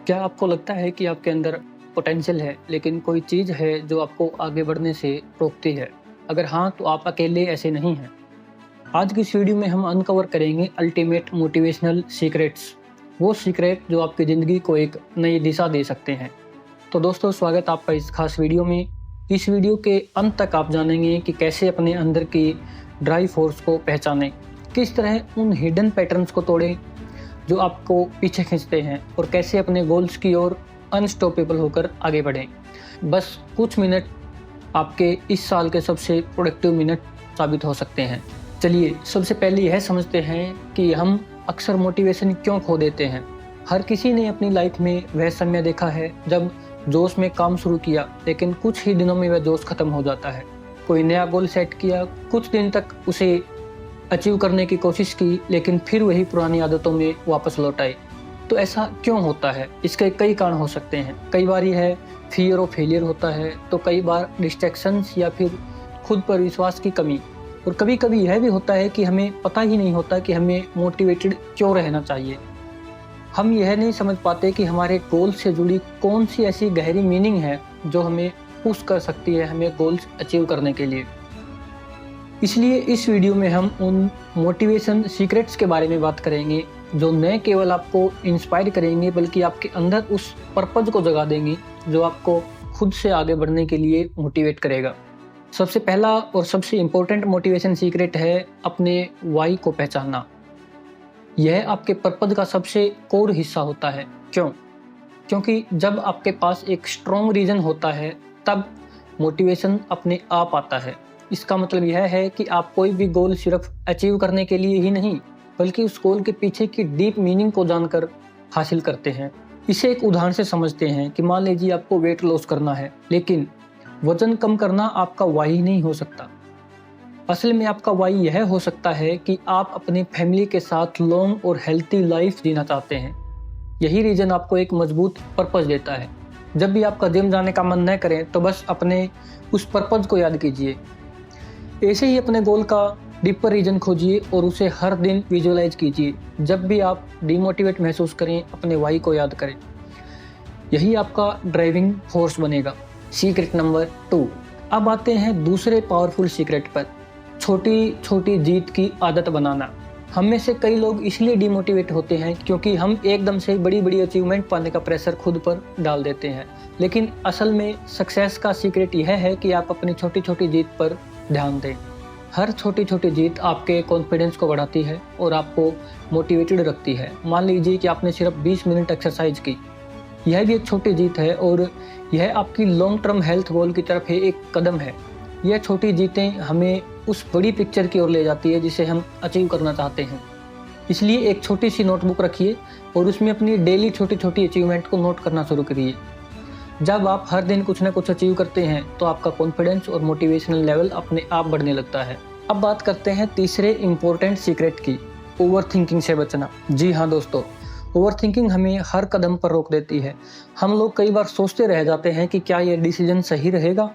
क्या आपको लगता है कि आपके अंदर पोटेंशियल है, लेकिन कोई चीज़ है जो आपको आगे बढ़ने से रोकती है? अगर हाँ, तो आप अकेले ऐसे नहीं हैं। आज की इस वीडियो में हम अनकवर करेंगे अल्टीमेट मोटिवेशनल सीक्रेट्स, वो सीक्रेट जो आपकी ज़िंदगी को एक नई दिशा दे सकते हैं। तो दोस्तों, स्वागत आपका इस खास वीडियो में। इस वीडियो के अंत तक आप जानेंगे कि कैसे अपने अंदर की ड्राइव फोर्स को पहचानें, किस तरह उन हिडन पैटर्न्स को तोड़ें जो आपको पीछे खींचते हैं, और कैसे अपने गोल्स की ओर अनस्टॉपेबल होकर आगे बढ़ें। बस कुछ मिनट आपके इस साल के सबसे प्रोडक्टिव मिनट साबित हो सकते हैं। चलिए सबसे पहले यह समझते हैं कि हम अक्सर मोटिवेशन क्यों खो देते हैं। हर किसी ने अपनी लाइफ में वह समय देखा है जब जोश में काम शुरू किया, लेकिन कुछ ही दिनों में वह जोश खत्म हो जाता है। कोई नया गोल सेट किया, कुछ दिन तक उसे अचीव करने की कोशिश की, लेकिन फिर वही पुरानी आदतों में वापस लौट आए। तो ऐसा क्यों होता है? इसके कई कारण हो सकते हैं। कई बार यह फियर ऑफ फेलियर होता है, तो कई बार डिस्ट्रैक्शंस या फिर खुद पर विश्वास की कमी, और कभी कभी यह भी होता है कि हमें पता ही नहीं होता कि हमें मोटिवेटेड क्यों रहना चाहिए। हम यह नहीं समझ पाते कि हमारे गोल से जुड़ी कौन सी ऐसी गहरी मीनिंग है जो हमें पुश कर सकती है हमें गोल्स अचीव करने के लिए। इसलिए इस वीडियो में हम उन मोटिवेशन सीक्रेट्स के बारे में बात करेंगे जो न केवल आपको इंस्पायर करेंगे, बल्कि आपके अंदर उस पर्पज को जगा देंगे जो आपको खुद से आगे बढ़ने के लिए मोटिवेट करेगा। सबसे पहला और सबसे इम्पोर्टेंट मोटिवेशन सीक्रेट है अपने वाई को पहचानना। यह आपके पर्पज का सबसे कोर हिस्सा होता है। क्यों? क्योंकि जब आपके पास एक स्ट्रॉन्ग रीजन होता है, तब मोटिवेशन अपने आप आता है। इसका मतलब यह है कि आप कोई भी गोल सिर्फ अचीव करने के लिए ही नहीं, बल्कि उस गोल के पीछे की डीप मीनिंग को जानकर हासिल करते हैं। इसे एक उदाहरण से समझते हैं कि मान लीजिए आपको वेट लॉस करना है, लेकिन वजन कम करना आपका वाई नहीं हो सकता। असल में आपका वाई यह हो सकता है कि आप अपनी फैमिली के साथ लॉन्ग और हेल्थी लाइफ जीना चाहते हैं। यही रीजन आपको एक मजबूत पर्पज देता है। जब भी आपका जिम जाने का मन न करे, तो बस अपने उस पर्पज को याद कीजिए। ऐसे ही अपने गोल का डीपर रीजन खोजिए और उसे हर दिन विजुअलाइज कीजिए। जब भी आप डिमोटिवेट महसूस करें, अपने वाई को याद करें। यही आपका ड्राइविंग फोर्स बनेगा। Secret number 2। अब आते हैं दूसरे पावरफुल सीक्रेट पर, छोटी छोटी जीत की आदत बनाना। हम में से कई लोग इसलिए डिमोटिवेट होते हैं क्योंकि हम एकदम से बड़ी बड़ी अचीवमेंट पाने का प्रेशर खुद पर डाल देते हैं। लेकिन असल में सक्सेस का सीक्रेट यह है कि आप अपनी छोटी छोटी जीत पर ध्यान दें। हर छोटी छोटी जीत आपके कॉन्फिडेंस को बढ़ाती है और आपको मोटिवेटेड रखती है। मान लीजिए कि आपने सिर्फ 20 मिनट एक्सरसाइज की, यह भी एक छोटी जीत है और यह आपकी लॉन्ग टर्म हेल्थ गोल की तरफ एक कदम है। यह छोटी जीतें हमें उस बड़ी पिक्चर की ओर ले जाती है जिसे हम अचीव करना चाहते हैं। इसलिए एक छोटी सी नोटबुक रखिए और उसमें अपनी डेली छोटी छोटी अचीवमेंट को नोट करना शुरू करिए। जब आप हर दिन कुछ ना कुछ अचीव करते हैं, तो आपका कॉन्फिडेंस और मोटिवेशनल लेवल अपने आप बढ़ने लगता है। अब बात करते हैं तीसरे इम्पोर्टेंट सीक्रेट की, ओवर थिंकिंग से बचना। जी हाँ दोस्तों, ओवर थिंकिंग हमें हर कदम पर रोक देती है। हम लोग कई बार सोचते रह जाते हैं कि क्या यह डिसीजन सही रहेगा,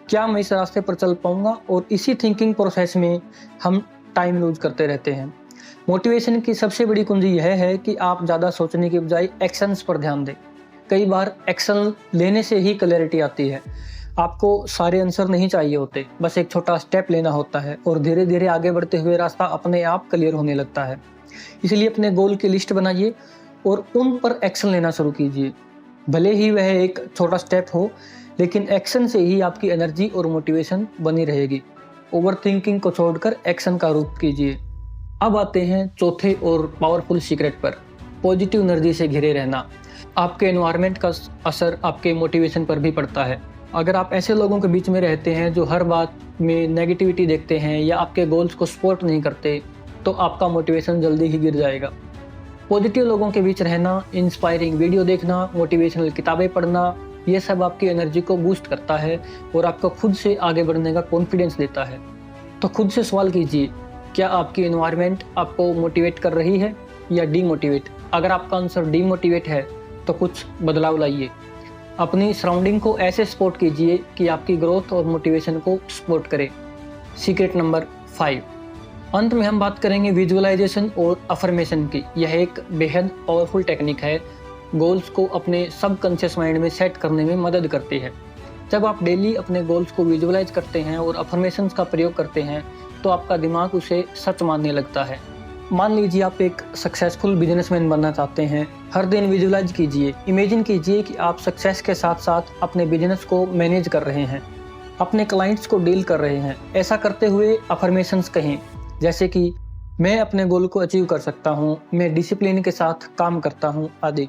क्या मैं इस रास्ते पर चल पाऊंगा, और इसी थिंकिंग प्रोसेस में हम टाइम लूज करते रहते हैं। मोटिवेशन की सबसे बड़ी कुंजी यह है कि आप ज़्यादा सोचने के बजाय एक्शंस पर ध्यान दें। कई बार एक्शन लेने से ही क्लैरिटी आती है। आपको सारे आंसर नहीं चाहिए होते, बस एक छोटा स्टेप लेना होता है और धीरे धीरे आगे बढ़ते हुए रास्ता अपने आप क्लियर होने लगता है। इसलिए अपने गोल की लिस्ट बनाइए और उन पर एक्शन लेना शुरू कीजिए। भले ही वह एक छोटा स्टेप हो, लेकिन एक्शन से ही आपकी एनर्जी और मोटिवेशन बनी रहेगी। ओवर थिंकिंग को छोड़कर एक्शन का रूप कीजिए। अब आते हैं चौथे और पावरफुल सीक्रेट पर, पॉजिटिव एनर्जी से घिरे रहना। आपके एनवायरनमेंट का असर आपके मोटिवेशन पर भी पड़ता है। अगर आप ऐसे लोगों के बीच में रहते हैं जो हर बात में नेगेटिविटी देखते हैं या आपके गोल्स को सपोर्ट नहीं करते, तो आपका मोटिवेशन जल्दी ही गिर जाएगा। पॉजिटिव लोगों के बीच रहना, इंस्पायरिंग वीडियो देखना, मोटिवेशनल किताबें पढ़ना, ये सब आपकी एनर्जी को बूस्ट करता है और आपको खुद से आगे बढ़ने का कॉन्फिडेंस देता है। तो खुद से सवाल कीजिए, क्या आपकी एनवायरनमेंट आपको मोटिवेट कर रही है या डीमोटिवेट? अगर आपका आंसर डीमोटिवेट है, तो कुछ बदलाव लाइए। अपनी सराउंडिंग को ऐसे सपोर्ट कीजिए कि आपकी ग्रोथ और मोटिवेशन को सपोर्ट करे। Secret number 5। अंत में हम बात करेंगे विजुअलाइजेशन और अफर्मेशन की। यह एक बेहद पावरफुल टेक्निक है गोल्स को अपने सबकॉन्शियस माइंड में सेट करने में मदद करती है। जब आप डेली अपने गोल्स को विजुअलाइज करते हैं और अफर्मेशंस का प्रयोग करते हैं तो आपका दिमाग उसे सच मानने लगता है। मान लीजिए आप एक सक्सेसफुल बिजनेसमैन बनना चाहते हैं। हर दिन विजुअलाइज कीजिए, इमेजिन कीजिए कि आप सक्सेस के साथ साथ अपने बिजनेस को मैनेज कर रहे हैं, अपने क्लाइंट्स को डील कर रहे हैं। ऐसा करते हुए अफर्मेशंस कहें, जैसे कि मैं अपने गोल को अचीव कर सकता हूँ, मैं डिसिप्लिन के साथ काम करता हूँ आदि।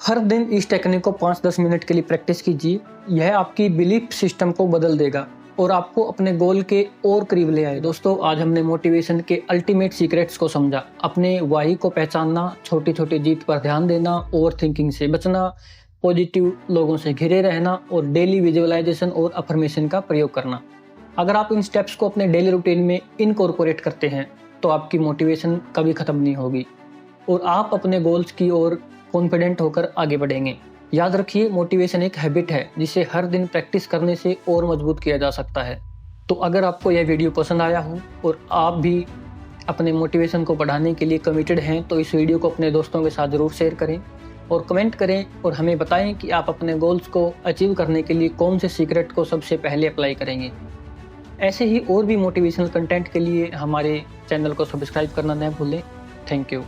हर दिन इस टेक्निक को 5-10 मिनट के लिए प्रैक्टिस कीजिए। यह आपकी बिलीफ सिस्टम को बदल देगा और आपको अपने गोल के और करीब ले आए। दोस्तों, आज हमने मोटिवेशन के अल्टीमेट सीक्रेट्स को समझा। अपने वाई को पहचानना, छोटी छोटी जीत पर ध्यान देना, ओवर थिंकिंग से बचना, पॉजिटिव लोगों से घिरे रहना और डेली विजुअलाइजेशन और अफर्मेशन का प्रयोग करना। अगर आप इन स्टेप्स को अपने डेली रूटीन में इनकॉर्पोरेट करते हैं तो आपकी मोटिवेशन कभी ख़त्म नहीं होगी और आप अपने गोल्स की ओर कॉन्फिडेंट होकर आगे बढ़ेंगे। याद रखिए, मोटिवेशन एक हैबिट है जिसे हर दिन प्रैक्टिस करने से और मजबूत किया जा सकता है। तो अगर आपको यह वीडियो पसंद आया हो और आप भी अपने मोटिवेशन को बढ़ाने के लिए कमिटेड हैं तो इस वीडियो को अपने दोस्तों के साथ ज़रूर शेयर करें और कमेंट करें और हमें बताएं कि आप अपने गोल्स को अचीव करने के लिए कौन से सीक्रेट को सबसे पहले अप्लाई करेंगे। ऐसे ही और भी मोटिवेशनल कंटेंट के लिए हमारे चैनल को सब्सक्राइब करना न भूलें। Thank you.